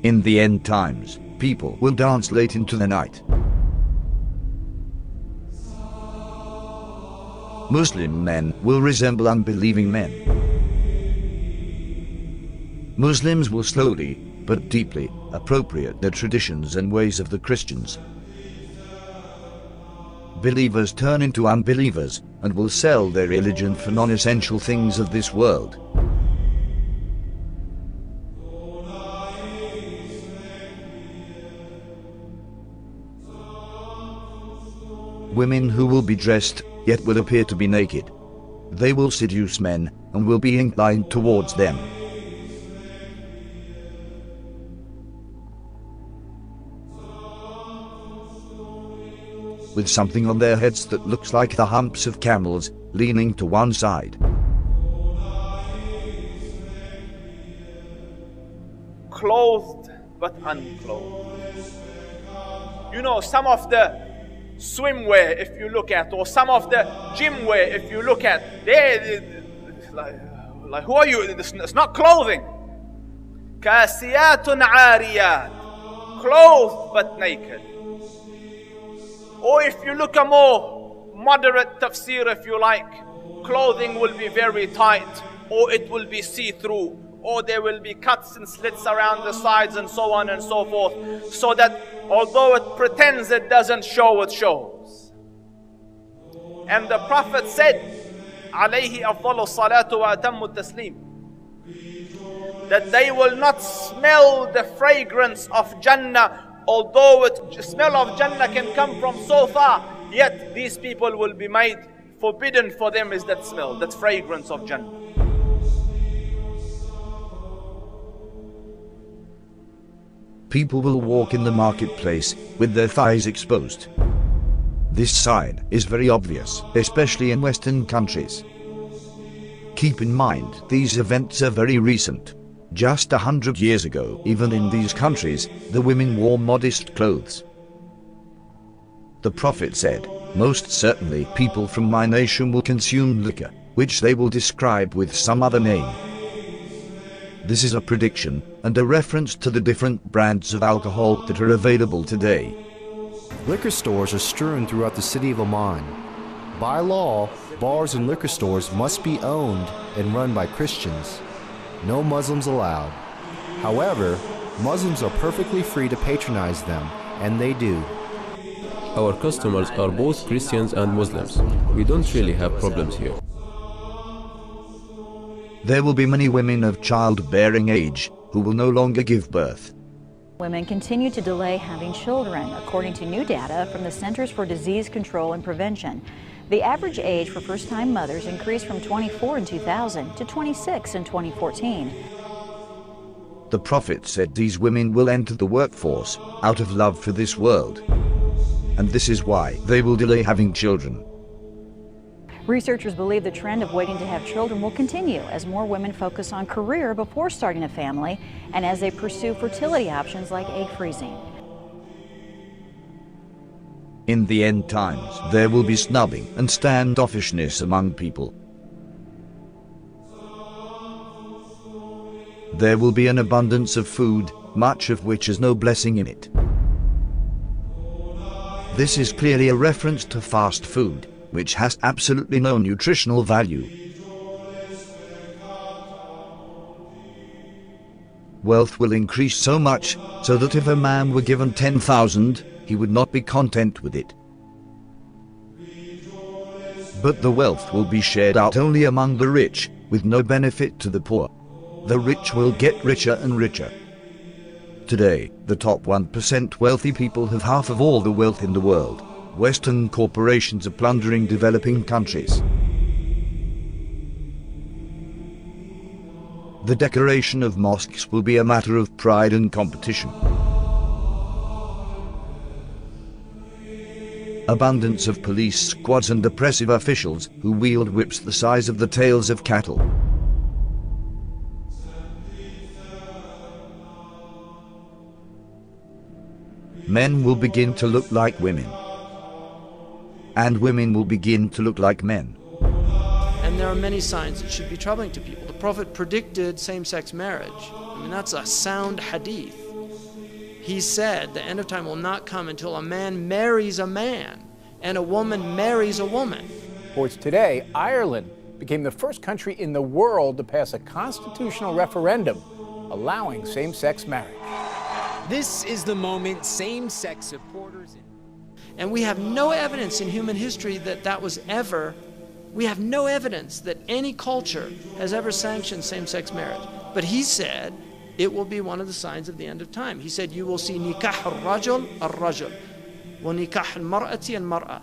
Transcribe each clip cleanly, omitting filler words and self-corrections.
In the end times, people will dance late into the night. Muslim men will resemble unbelieving men. Muslims will slowly, but deeply, appropriate the traditions and ways of the Christians. Believers turn into unbelievers and will sell their religion for non-essential things of this world. Women who will be dressed, yet will appear to be naked. They will seduce men and will be inclined towards them. With something on their heads that looks like the humps of camels, leaning to one side. Clothed but unclothed. You know, some of the swimwear, if you look at, or some of the gym wear, if you look at, they like who are you? It's not clothing. Kasiyatun ariyat, clothed but naked. Or if you look a more moderate tafsir, if you like, clothing will be very tight, or it will be see-through, or there will be cuts and slits around the sides and so on and so forth, so that although it pretends it doesn't show, it shows. And the Prophet said, alayhi afdalu salatu wa atammu taslim, that they will not smell the fragrance of Jannah. Although the smell of Jannah can come from so far, yet these people will be made forbidden for them is that smell, that fragrance of Jannah. People will walk in the marketplace with their thighs exposed. This sign is very obvious, especially in Western countries. Keep in mind, these events are very recent. Just 100 years ago, even in these countries, the women wore modest clothes. The Prophet said, "Most certainly people from my nation will consume liquor, which they will describe with some other name." This is a prediction and a reference to the different brands of alcohol that are available today. Liquor stores are strewn throughout the city of Amman. By law, bars and liquor stores must be owned and run by Christians. No Muslims allowed. However, Muslims are perfectly free to patronize them, and they do. Our customers are both Christians and Muslims. We don't really have problems here. There will be many women of childbearing age who will no longer give birth. Women continue to delay having children, according to new data from the Centers for Disease Control and Prevention. The average age for first-time mothers increased from 24 in 2000 to 26 in 2014. The Prophet said these women will enter the workforce out of love for this world. And this is why they will delay having children. Researchers believe the trend of waiting to have children will continue as more women focus on career before starting a family and as they pursue fertility options like egg freezing. In the end times, there will be snubbing and standoffishness among people. There will be an abundance of food, much of which has no blessing in it. This is clearly a reference to fast food, which has absolutely no nutritional value. Wealth will increase so much so that if a man were given 10,000, he would not be content with it. But the wealth will be shared out only among the rich, with no benefit to the poor. The rich will get richer and richer. Today, the top 1% wealthy people have half of all the wealth in the world. Western corporations are plundering developing countries. The decoration of mosques will be a matter of pride and competition. Abundance of police squads and oppressive officials who wield whips the size of the tails of cattle. Men will begin to look like women. And women will begin to look like men. And there are many signs that should be troubling to people. The Prophet predicted same-sex marriage. I mean, that's a sound hadith. He said the end of time will not come until a man marries a man and a woman marries a woman. Sports today, Ireland became the first country in the world to pass a constitutional referendum allowing same-sex marriage. This is the moment same-sex supporters... And we have no evidence in human history that that was ever, we have no evidence that any culture has ever sanctioned same-sex marriage. But he said it will be one of the signs of the end of time. He said you will see nikah al-rajul al-rajul, wa nikah al-mar'ati al-mar'a.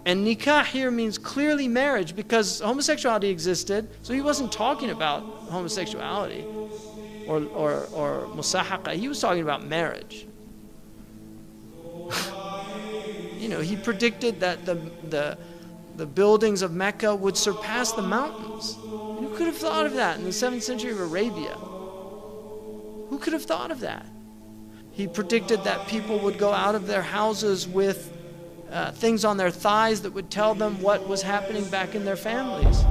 And nikah here means clearly marriage because homosexuality existed, so he wasn't talking about homosexuality or musahaqa. He was talking about marriage. You know, he predicted that the buildings of Mecca would surpass the mountains. And who could have thought of that in the 7th century of Arabia? Who could have thought of that? He predicted that people would go out of their houses with things on their thighs that would tell them what was happening back in their families.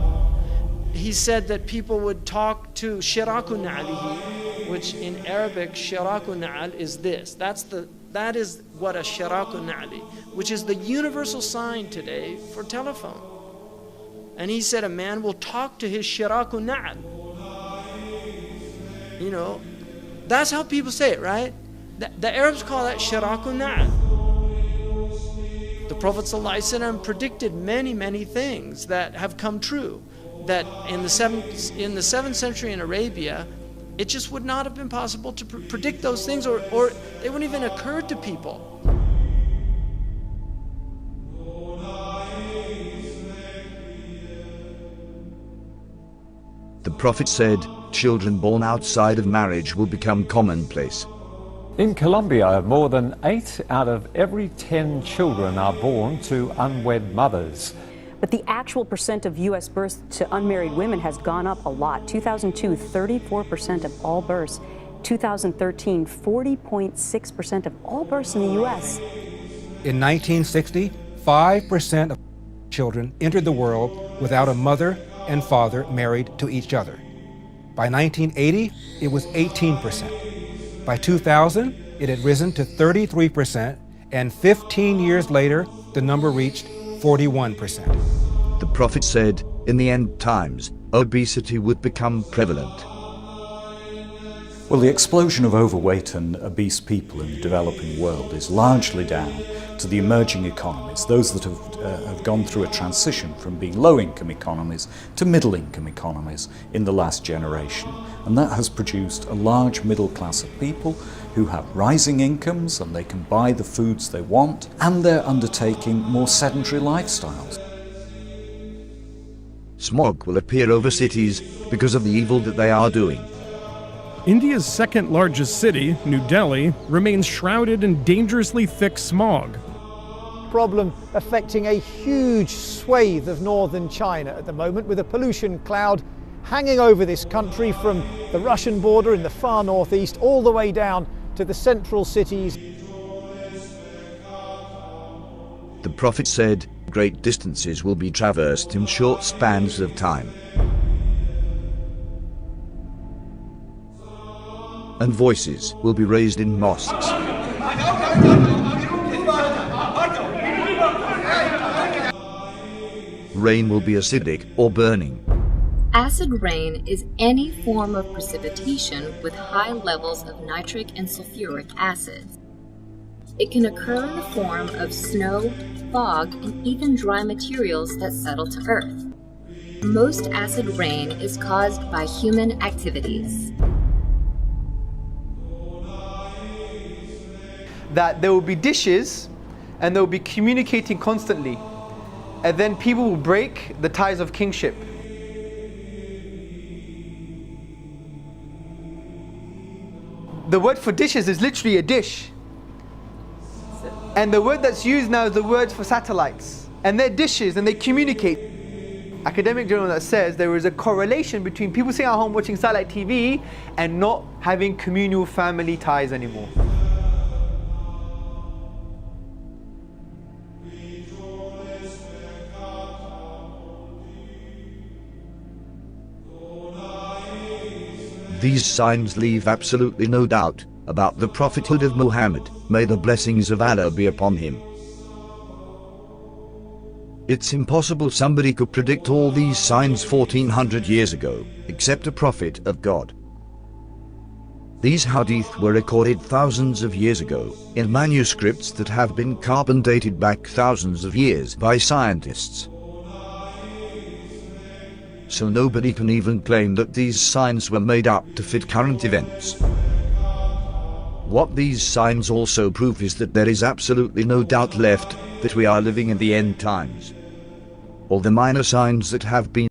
He said that people would talk to shiraku na'alihi, which in Arabic, shiraku na'al is this. That is what a shiraku na'ali, which is the universal sign today for telephone. And he said a man will talk to his shiraku na'al. You know, that's how people say it, right? The Arabs call that shiraku na'al. The Prophet ﷺ predicted many, many things that have come true. That in the 7th century in Arabia, it just would not have been possible to predict those things, or they wouldn't even occur to people. The Prophet said, children born outside of marriage will become commonplace. In Colombia, more than 8 out of every 10 children are born to unwed mothers. But the actual percent of U.S. births to unmarried women has gone up a lot. 2002, 34% of all births. 2013, 40.6% of all births in the U.S. In 1960, 5% of children entered the world without a mother and father married to each other. By 1980, it was 18%. By 2000, it had risen to 33%, and 15 years later, the number reached 41%. The Prophet said, in the end times, obesity would become prevalent. Well, the explosion of overweight and obese people in the developing world is largely down to the emerging economies, those that have gone through a transition from being low-income economies to middle-income economies in the last generation. And that has produced a large middle class of people who have rising incomes and they can buy the foods they want, and they're undertaking more sedentary lifestyles. Smog will appear over cities because of the evil that they are doing. India's second largest city, New Delhi, remains shrouded in dangerously thick smog. Problem affecting a huge swathe of northern China at the moment, with a pollution cloud hanging over this country from the Russian border in the far northeast all the way down to the central cities. The Prophet said, great distances will be traversed in short spans of time. And voices will be raised in mosques. Rain will be acidic or burning. Acid rain is any form of precipitation with high levels of nitric and sulfuric acids. It can occur in the form of snow, fog, and even dry materials that settle to earth. Most acid rain is caused by human activities. That there will be dishes and they will be communicating constantly, and then people will break the ties of kingship. The word for dishes is literally a dish, and the word that's used now is the word for satellites, and they're dishes and they communicate. Academic journal that says there is a correlation between people sitting at home watching satellite TV and not having communal family ties anymore. These signs leave absolutely no doubt about the prophethood of Muhammad, may the blessings of Allah be upon him. It's impossible somebody could predict all these signs 1400 years ago, except a prophet of God. These hadith were recorded thousands of years ago, in manuscripts that have been carbon dated back thousands of years by scientists. So nobody can even claim that these signs were made up to fit current events. What these signs also prove is that there is absolutely no doubt left that we are living in the end times. All the minor signs that have been